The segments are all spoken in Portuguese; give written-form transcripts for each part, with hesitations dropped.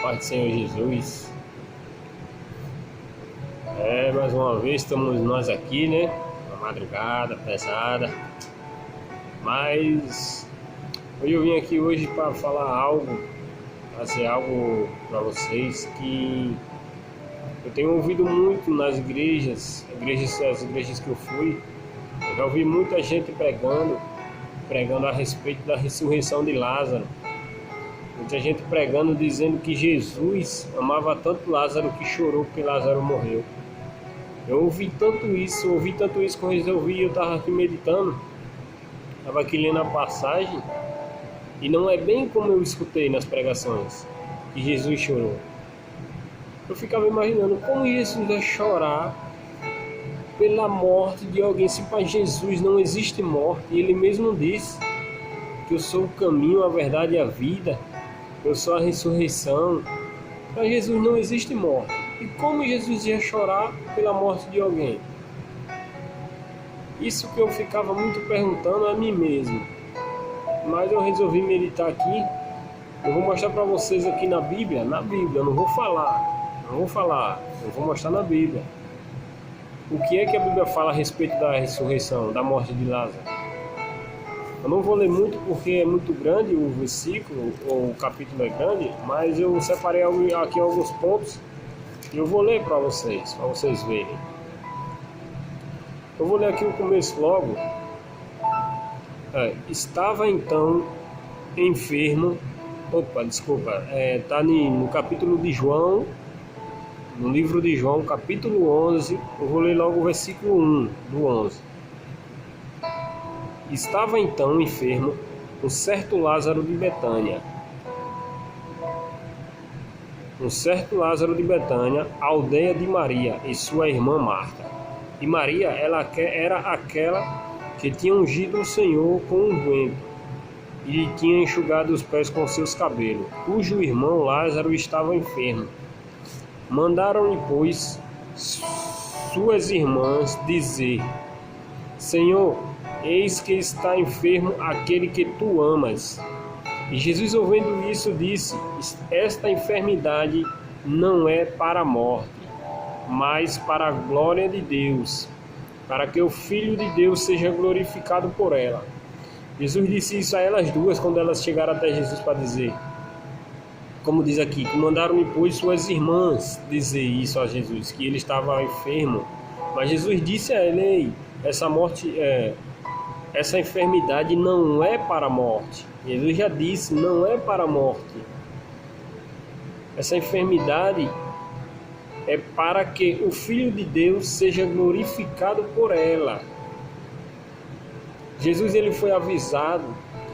Pai do Senhor Jesus. Mais uma vez estamos nós aqui, né? Uma madrugada pesada. Mas eu vim aqui hoje para falar algo, fazer algo para vocês que eu tenho ouvido muito nas igrejas, as igrejas que eu fui. Eu já ouvi muita gente pregando a respeito da ressurreição de Lázaro. Muita gente pregando, dizendo que Jesus amava tanto Lázaro que chorou porque Lázaro morreu. Eu ouvi tanto isso quando eu estava aqui meditando, estava aqui lendo a passagem, e não é bem como eu escutei nas pregações, que Jesus chorou. Eu ficava imaginando como Jesus vai chorar pela morte de alguém, se para Jesus não existe morte, e Ele mesmo disse que eu sou o caminho, a verdade e a vida, eu sou a ressurreição. Para Jesus não existe morte. E como Jesus ia chorar pela morte de alguém? Isso que eu ficava muito perguntando a mim mesmo. Mas eu resolvi meditar aqui. Eu vou mostrar para vocês aqui na Bíblia, eu não vou falar, eu vou mostrar na Bíblia. O que é que a Bíblia fala a respeito da ressurreição, da morte de Lázaro? Eu não vou ler muito porque é muito grande o versículo, ou o capítulo é grande, mas eu separei aqui alguns pontos e eu vou ler para vocês verem. Eu vou ler aqui o começo logo. Estava então enfermo, está no capítulo de João, no livro de João, capítulo 11, eu vou ler logo o versículo 1 do 11. Estava então enfermo um certo Lázaro de Betânia. Aldeia de Maria e sua irmã Marta. E Maria, ela era aquela que tinha ungido o Senhor com unguento e lhe tinha enxugado os pés com seus cabelos, cujo irmão Lázaro estava enfermo. Mandaram-lhe, pois, suas irmãs dizer: Senhor, eis que está enfermo aquele que tu amas. E Jesus, ouvindo isso, disse: Esta enfermidade não é para a morte, mas para a glória de Deus, para que o Filho de Deus seja glorificado por ela. Jesus disse isso a elas duas quando elas chegaram até Jesus para dizer, como diz aqui, que mandaram-lhe, pois, suas irmãs dizer isso a Jesus, que ele estava enfermo. Mas Jesus disse a ele: essa enfermidade não é para a morte. Jesus já disse, não é para a morte. Essa enfermidade é para que o Filho de Deus seja glorificado por ela. Jesus, ele foi avisado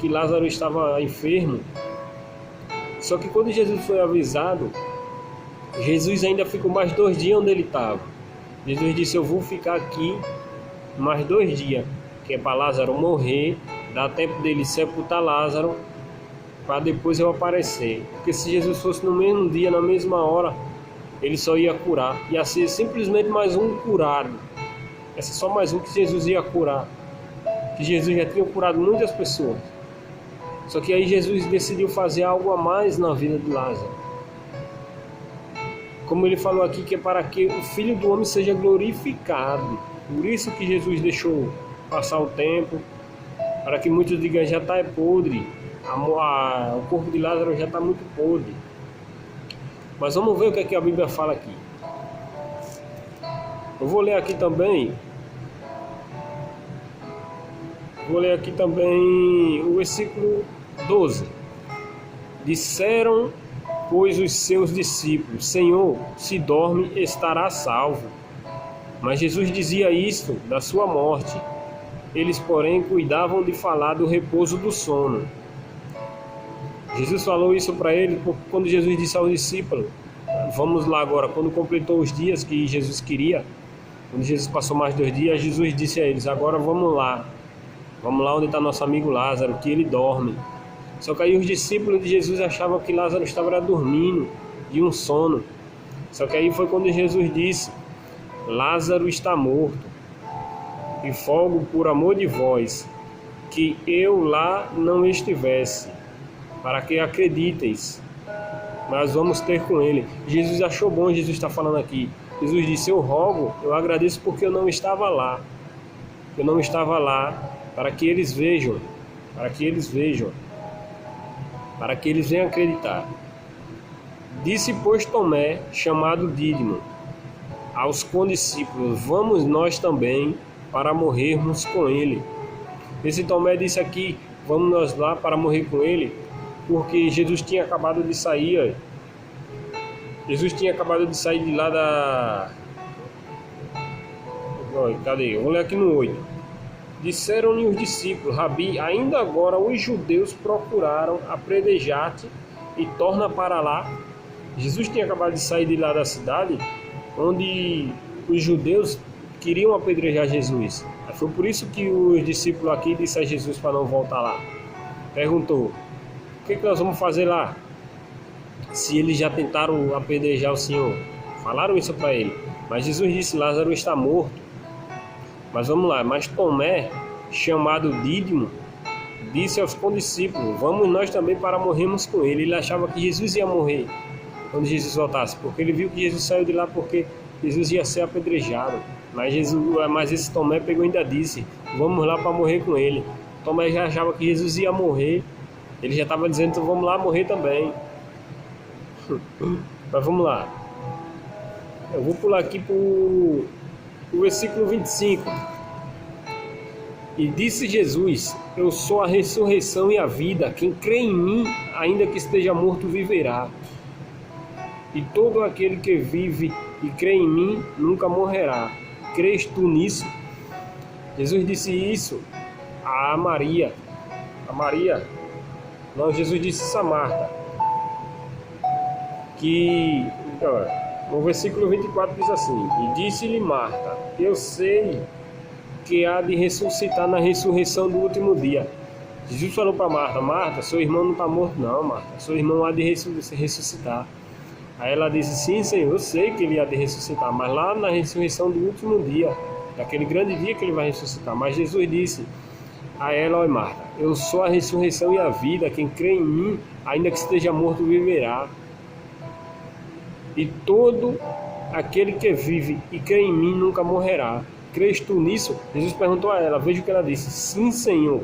que Lázaro estava enfermo. Só que quando Jesus foi avisado, Jesus ainda ficou mais 2 dias onde ele estava. Jesus disse: eu vou ficar aqui mais 2 dias, que é para Lázaro morrer, dá tempo dele sepultar Lázaro, para depois eu aparecer. Porque se Jesus fosse no mesmo dia, na mesma hora, ele só ia curar. Ia ser simplesmente mais um curado. Ia ser só mais um que Jesus ia curar. Que Jesus já tinha curado muitas pessoas. Só que aí Jesus decidiu fazer algo a mais na vida de Lázaro. Como ele falou aqui, que é para que o Filho do Homem seja glorificado. Por isso que Jesus deixou passar o tempo, para que muitos digam: já está podre, o corpo de Lázaro já está muito podre. Mas vamos ver o que é que a Bíblia fala aqui. Eu vou ler aqui também o versículo 12. Disseram, pois, os seus discípulos: Senhor, se dorme, estará salvo. Mas Jesus dizia isto da sua morte. Eles, porém, cuidavam de falar do repouso do sono. Jesus falou isso para ele porque quando Jesus disse aos discípulos, vamos lá agora, quando completou os dias que Jesus queria, quando Jesus passou mais 2 dias, Jesus disse a eles: agora vamos lá onde está nosso amigo Lázaro, que ele dorme. Só que aí os discípulos de Jesus achavam que Lázaro estava dormindo de um sono. Só que aí foi quando Jesus disse: Lázaro está morto, e folgo por amor de vós, que eu lá não estivesse, para que acrediteis. nós vamos ter com ele. Jesus achou bom, Jesus está falando aqui. Jesus disse: eu rogo, eu agradeço porque eu não estava lá. Eu não estava lá para que eles vejam, para que eles venham acreditar. Disse, pois, Tomé, chamado Dídimo, aos condiscípulos: vamos nós também para morrermos com ele. Esse Tomé disse aqui: vamos nós lá para morrer com ele, porque Jesus tinha acabado de sair. Jesus tinha acabado de sair de lá da... Cadê? Eu vou ler aqui no 8. Disseram-lhe os discípulos: Rabi, ainda agora os judeus procuraram apedrejar-te e torna para lá. Jesus tinha acabado de sair de lá da cidade, onde os judeus queriam apedrejar Jesus. Foi por isso que os discípulos aqui disseram a Jesus para não voltar lá. Perguntou: o que nós vamos fazer lá? Se eles já tentaram apedrejar o Senhor. Falaram isso para ele. Mas Jesus disse: Lázaro está morto. Mas vamos lá. Mas Tomé, chamado Dídimo, disse aos condiscípulos: vamos nós também para morrermos com ele. Ele achava que Jesus ia morrer quando Jesus voltasse, porque ele viu que Jesus saiu de lá porque Jesus ia ser apedrejado. Mas esse Tomé pegou e ainda disse: vamos lá para morrer com ele. Tomé já achava que Jesus ia morrer. Ele já estava dizendo: então vamos lá morrer também. Mas vamos lá. Eu vou pular aqui para o versículo 25. E disse Jesus: eu sou a ressurreição e a vida. Quem crê em mim, ainda que esteja morto, viverá. E todo aquele que vive e crê em mim nunca morrerá. Crês tu nisso? Jesus disse isso a Maria. Jesus disse isso a Marta. Que no versículo 24 diz assim: e disse-lhe Marta: eu sei que há de ressuscitar na ressurreição do último dia. Jesus falou para Marta: Marta, seu irmão não está morto não, Marta, seu irmão há de ressuscitar. Aí ela disse: sim, Senhor, eu sei que ele há de ressuscitar, mas lá na ressurreição do último dia, daquele grande dia que ele vai ressuscitar. Mas Jesus disse a ela: olha, Marta, eu sou a ressurreição e a vida. Quem crê em mim, ainda que esteja morto, viverá. E todo aquele que vive e crê em mim nunca morrerá. Crês tu nisso? Jesus perguntou a ela. Veja o que ela disse: sim, Senhor,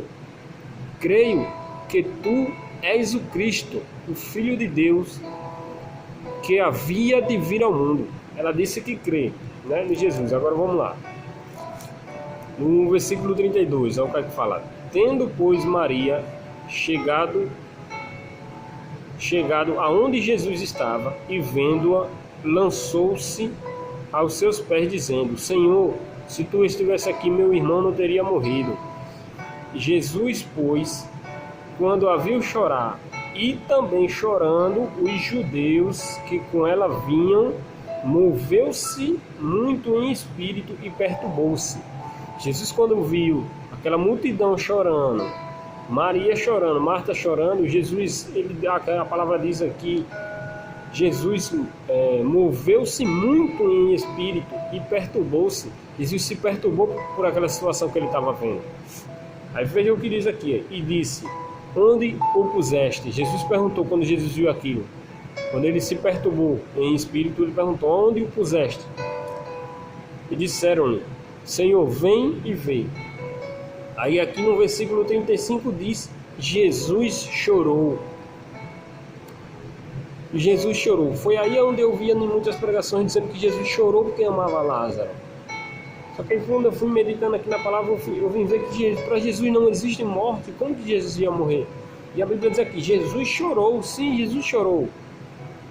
creio que tu és o Cristo, o Filho de Deus, que havia de vir ao mundo. Ela disse que crê, né, em Jesus. Agora vamos lá. No versículo 32, olha o que fala: tendo, pois, Maria chegado aonde Jesus estava e vendo-a, lançou-se aos seus pés, dizendo: Senhor, se tu estivesse aqui, meu irmão não teria morrido. Jesus, pois, quando a viu chorar, e também chorando os judeus que com ela vinham, moveu-se muito em espírito e perturbou-se. Jesus, quando viu aquela multidão chorando, Maria chorando, Marta chorando, Jesus, a palavra diz aqui, Jesus moveu-se muito em espírito e perturbou-se. Jesus se perturbou por aquela situação que ele estava vendo. Aí veja o que diz aqui: e disse: onde o puseste? Jesus perguntou quando Jesus viu aquilo. Quando ele se perturbou em espírito, ele perguntou: onde o puseste? E disseram-lhe: Senhor, vem e vê. Aí aqui no versículo 35 diz: Jesus chorou. Jesus chorou. Foi aí onde eu via em muitas pregações dizendo que Jesus chorou porque amava Lázaro. Só que quando eu fui meditando aqui na palavra, eu vim ver que para Jesus não existe morte. Como que Jesus ia morrer? E a Bíblia diz aqui: Jesus chorou. Sim, Jesus chorou.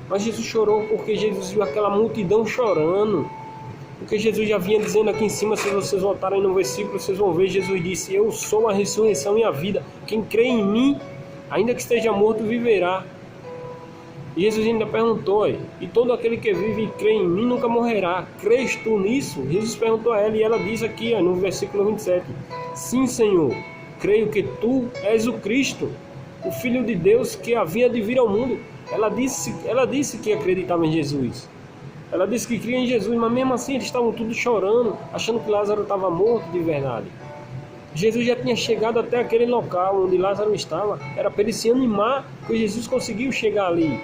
Mas Jesus chorou porque Jesus viu aquela multidão chorando. Porque Jesus já vinha dizendo aqui em cima, se vocês voltarem no versículo, vocês vão ver, Jesus disse: eu sou a ressurreição e a vida. Quem crê em mim, ainda que esteja morto, viverá. E Jesus ainda perguntou: e todo aquele que vive e crê em mim nunca morrerá. Crês tu nisso? Jesus perguntou a ela, e ela diz aqui no versículo 27: sim, Senhor, creio que tu és o Cristo, o Filho de Deus, que havia de vir ao mundo. Ela disse que acreditava em Jesus. Ela disse que cria em Jesus, mas mesmo assim eles estavam todos chorando, achando que Lázaro estava morto de verdade. Jesus já tinha chegado até aquele local onde Lázaro estava. Era para ele se animar, que Jesus conseguiu chegar ali.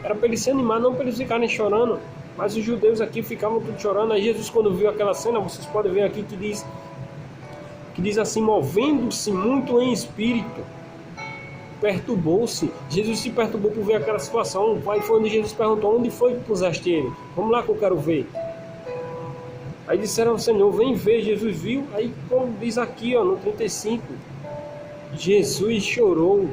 Era para eles se animar, não para eles ficarem chorando. Mas os judeus aqui ficavam tudo chorando. Aí Jesus, quando viu aquela cena, vocês podem ver aqui que diz assim, movendo-se muito em espírito, perturbou-se. Jesus se perturbou por ver aquela situação. Aí foi onde Jesus perguntou: onde foi que puseste ele? Vamos lá que eu quero ver. Aí disseram ao Senhor: vem ver. Jesus viu. Aí como diz aqui, ó, no 35, Jesus chorou.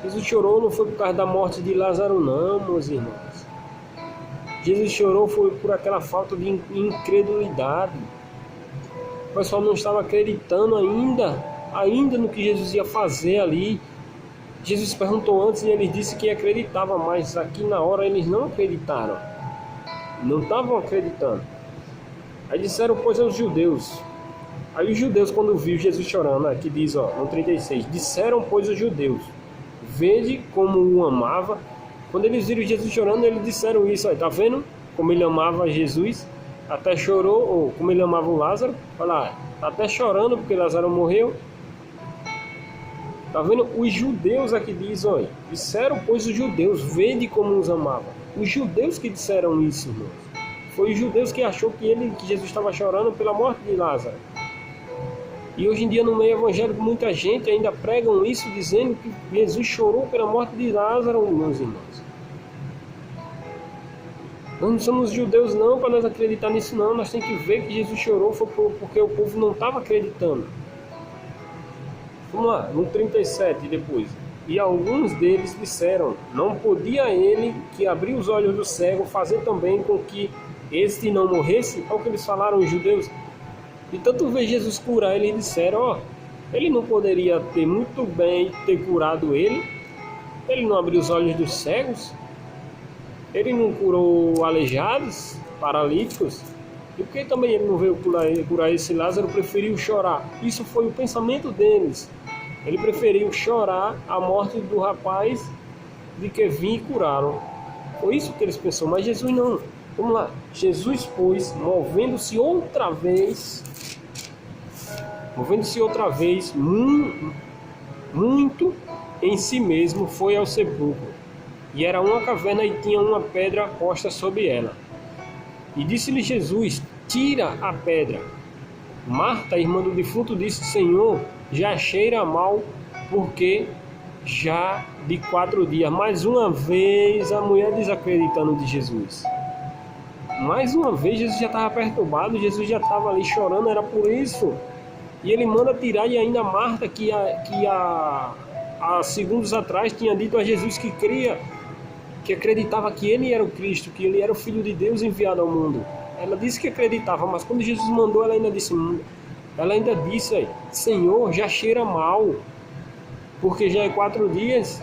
Jesus chorou não foi por causa da morte de Lázaro não, meus irmãos. Jesus chorou foi por aquela falta de incredulidade. O pessoal não estava acreditando ainda no que Jesus ia fazer ali. Jesus perguntou antes e ele disse que acreditava, mas aqui na hora eles não acreditaram. Não estavam acreditando. Aí disseram, pois, aos judeus. Aí os judeus, quando viu Jesus chorando, aqui diz, ó, no 36, disseram, pois, os judeus, vede como o amava. Quando eles viram Jesus chorando, eles disseram isso, aí, tá vendo como ele amava Jesus? Até chorou, ou como ele amava o Lázaro. Olha lá, tá até chorando porque Lázaro morreu. Tá vendo? Os judeus aqui diz, olha, disseram, pois, os judeus, vede como os amava. Os judeus que disseram isso, irmãos. Foi os judeus que achou que Jesus estava chorando pela morte de Lázaro. E hoje em dia no meio evangélico muita gente ainda pregam isso, dizendo que Jesus chorou pela morte de Lázaro, meus irmãos. Nós não somos judeus não para nós acreditar nisso não. Nós temos que ver que Jesus chorou foi porque o povo não estava acreditando. Vamos lá, no 37 depois. E alguns deles disseram, não podia ele que abriu os olhos do cego fazer também com que este não morresse? É o que eles falaram, os judeus. E tanto ver Jesus curar, eles disseram, ó, ele não poderia ter muito bem ter curado ele? Ele não abriu os olhos dos cegos? Ele não curou aleijados, paralíticos? E por que também ele não veio curar esse Lázaro, preferiu chorar? Isso foi o pensamento deles. Ele preferiu chorar a morte do rapaz de que vinha e curaram. Foi isso que eles pensaram, mas Jesus não. Vamos lá. Jesus, pois, movendo-se outra vez, muito em si mesmo, foi ao sepulcro. E era uma caverna e tinha uma pedra posta sobre ela. E disse-lhe Jesus, tira a pedra. Marta, irmã do defunto, disse, Senhor, já cheira mal, porque já de 4 dias. Mais uma vez a mulher desacreditando de Jesus. Mais uma vez Jesus já estava perturbado, Jesus já estava ali chorando, era por isso. E ele manda tirar, e ainda Marta, que há segundos atrás tinha dito a Jesus que cria, que acreditava que ele era o Cristo, que ele era o Filho de Deus enviado ao mundo. Ela disse que acreditava, mas quando Jesus mandou, ela ainda disse, Senhor, já cheira mal, porque já é 4 dias.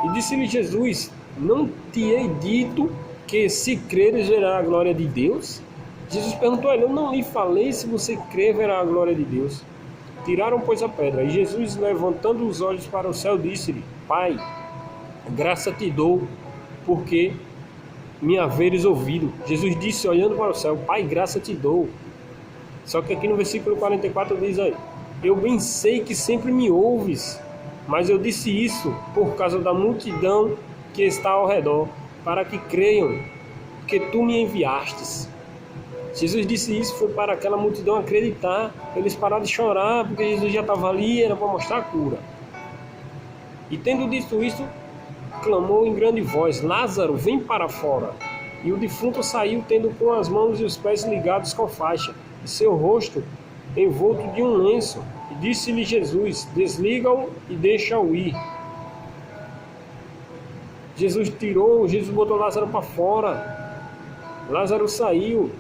E disse-lhe Jesus, não te hei dito que se creres verá a glória de Deus? Jesus perguntou a ele, eu não lhe falei, se você crer verá a glória de Deus. Tiraram, pois, a pedra. E Jesus, levantando os olhos para o céu, disse-lhe, Pai, graça te dou, porque me haveres ouvido. Jesus disse, olhando para o céu, Pai, graça te dou. Só que aqui no versículo 44 diz aí, eu bem sei que sempre me ouves, mas eu disse isso por causa da multidão que está ao redor, para que creiam que tu me enviastes. Jesus disse isso, foi para aquela multidão acreditar, eles pararam de chorar, porque Jesus já estava ali, era para mostrar a cura. E tendo dito isso, clamou em grande voz, Lázaro, vem para fora. E o defunto saiu, tendo com as mãos e os pés ligados com faixa, e seu rosto envolto de um lenço. E disse-lhe Jesus, desliga-o e deixa-o ir. Jesus botou Lázaro para fora. Lázaro saiu.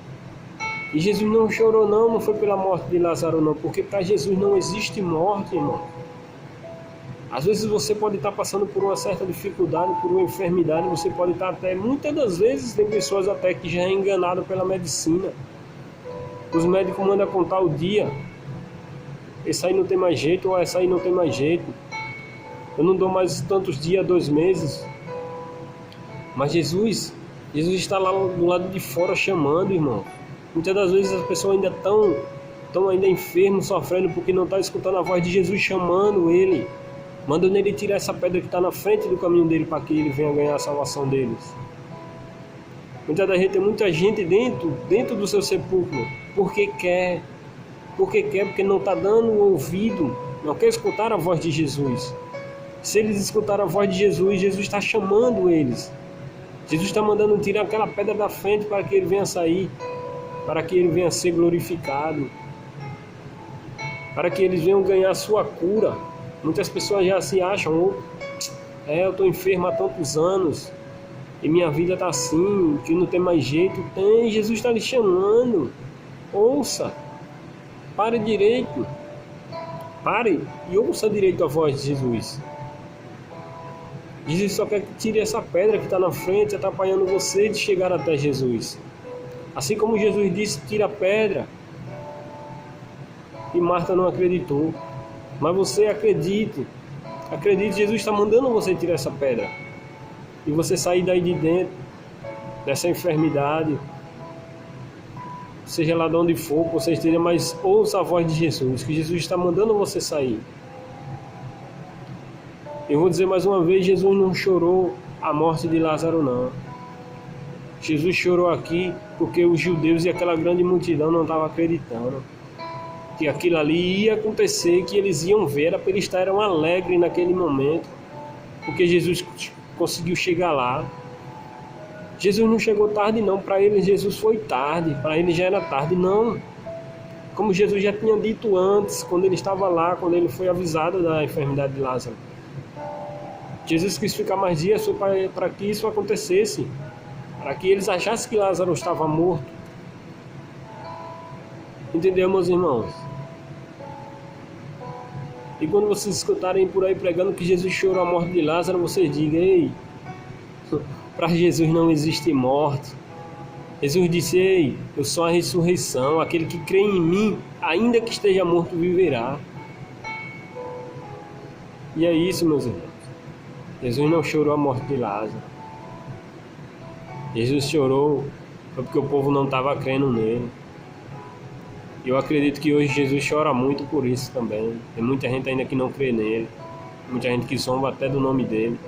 E Jesus não chorou não foi pela morte de Lázaro não, porque para Jesus não existe morte, irmão. Às vezes você pode estar passando por uma certa dificuldade, por uma enfermidade, você pode estar até, muitas das vezes tem pessoas até que já é enganado pela medicina. Os médicos mandam contar o dia, esse aí não tem mais jeito, ou essa aí não tem mais jeito. Eu não dou mais tantos dias, 2 meses. Mas Jesus está lá do lado de fora chamando, irmão. Muitas das vezes as pessoas ainda estão ainda enfermas, sofrendo, porque não estão escutando a voz de Jesus chamando ele. Manda nele tirar essa pedra que está na frente do caminho dele para que ele venha ganhar a salvação deles. Muitas das vezes tem muita gente dentro do seu sepulcro, porque quer, porque não está dando ouvido, não quer escutar a voz de Jesus. Se eles escutarem a voz de Jesus, Jesus está chamando eles. Jesus está mandando tirar aquela pedra da frente para que ele venha sair, para que ele venha ser glorificado, para que eles venham ganhar a sua cura. Muitas pessoas já se acham, eu estou enfermo há tantos anos, e minha vida está assim, que não tem mais jeito. Tem, Jesus está lhe chamando. Ouça, pare direito, pare e ouça direito a voz de Jesus. Jesus só quer que tire essa pedra que está na frente, atrapalhando você de chegar até Jesus. Assim como Jesus disse, tira a pedra. E Marta não acreditou. Mas você acredite, Jesus está mandando você tirar essa pedra. E você sair daí de dentro, dessa enfermidade, seja lá de onde for que você esteja, mas ouça a voz de Jesus, que Jesus está mandando você sair. Eu vou dizer mais uma vez, Jesus não chorou a morte de Lázaro, não. Jesus chorou aqui porque os judeus e aquela grande multidão não estavam acreditando que aquilo ali ia acontecer, que eles iam ver, era para eles estarem alegres naquele momento, porque Jesus conseguiu chegar lá. Jesus não chegou tarde não, para eles Jesus foi tarde, para eles já era tarde, não. Como Jesus já tinha dito antes, quando ele estava lá, quando ele foi avisado da enfermidade de Lázaro. Jesus quis ficar mais dias para que isso acontecesse, para que eles achassem que Lázaro estava morto. Entendeu, meus irmãos? E quando vocês escutarem por aí pregando que Jesus chorou a morte de Lázaro, vocês digam, ei, para Jesus não existe morte. Jesus disse, ei, eu sou a ressurreição, aquele que crê em mim, ainda que esteja morto, viverá. E é isso, meus irmãos. Jesus não chorou a morte de Lázaro. Jesus chorou porque o povo não estava crendo nele. Eu acredito que hoje Jesus chora muito por isso também. Tem muita gente ainda que não crê nele. Muita gente que zomba até do nome dele.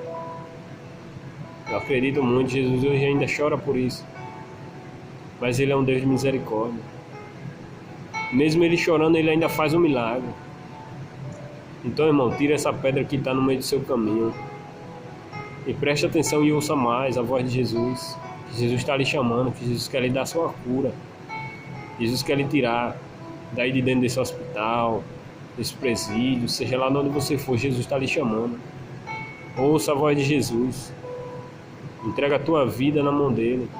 Eu acredito muito, Jesus hoje ainda chora por isso. Mas ele é um Deus de misericórdia. Mesmo ele chorando, ele ainda faz um milagre. Então, irmão, tira essa pedra que está no meio do seu caminho. E preste atenção e ouça mais a voz de Jesus. Que Jesus está lhe chamando, que Jesus quer lhe dar a sua cura. Jesus quer lhe tirar daí de dentro desse hospital, desse presídio, seja lá onde você for, Jesus está lhe chamando. Ouça a voz de Jesus. Entrega a tua vida na mão dele.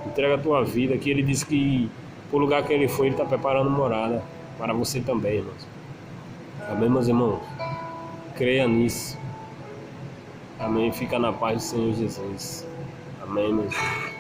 Entrega a tua vida, que ele disse que por lugar que ele foi, ele está preparando morada para você também, irmãos. Amém, meus irmãos? Creia nisso. Amém. Fica na paz do Senhor Jesus. Amém, meus irmãos.